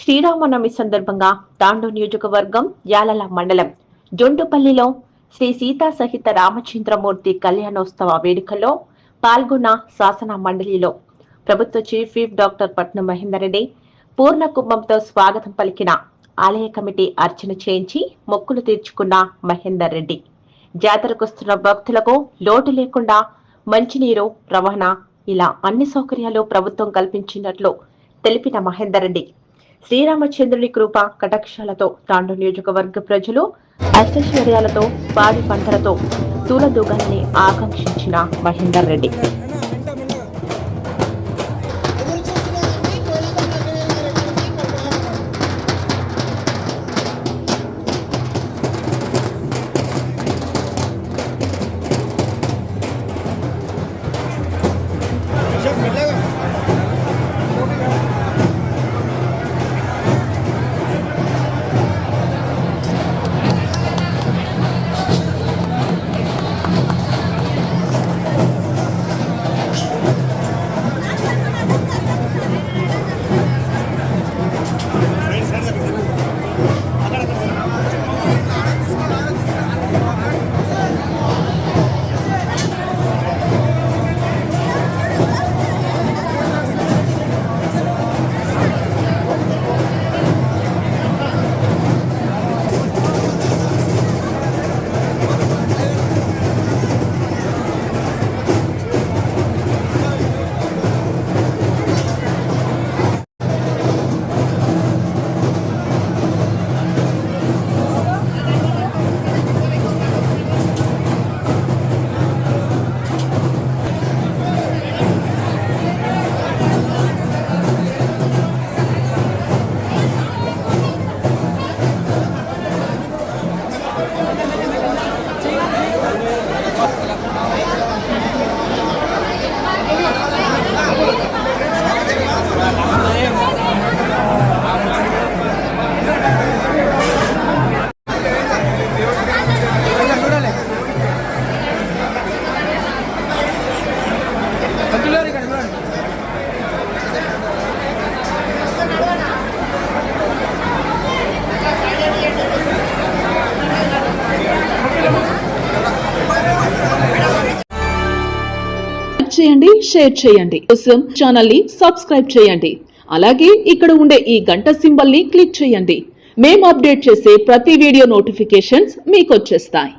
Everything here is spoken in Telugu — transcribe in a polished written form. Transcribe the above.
శ్రీరామనవమి సందర్భంగా తాండూరు నియోజకవర్గం యాలల మండలం జొండుపల్లిలో శ్రీ సీతా సహిత రామచంద్రమూర్తి కళ్యాణోత్సవ వేడుకల్లో పాల్గొన్న శాసన మండలిలో ప్రభుత్వ చీఫ్ విప్ డాక్టర్ పట్నం మహేందర్ రెడ్డి పూర్ణ కుంభంతో స్వాగతం పలికిన ఆలయ కమిటీ అర్చన చేయించి మొక్కులు తీర్చుకున్న మహేందర్ రెడ్డి జాతరకొస్తున్న భక్తులకు లోటు లేకుండా మంచినీరు రవాణా ఇలా అన్ని సౌకర్యాలు ప్రభుత్వం కల్పించినట్లు తెలిపిన మహేందర్ రెడ్డి శ్రీరామచంద్రుని కృప కటాక్షాలతో తాండూరు నియోజకవర్గ ప్రజలు అష్టైశ్వర్యాలతో పాడి పంటలతో తూలదూగాలని ఆకాంక్షించిన మహేందర్ రెడ్డి చేయండి, షేర్ చేయండి. కోసం ఛానల్ ని సబ్స్క్రైబ్ చేయండి. అలాగే ఇక్కడ ఉండే ఈ గంట సింబల్ ని క్లిక్ చేయండి. మేము అప్డేట్ చేసే ప్రతి వీడియో నోటిఫికేషన్స్ మీకు వచ్చేస్తాయి.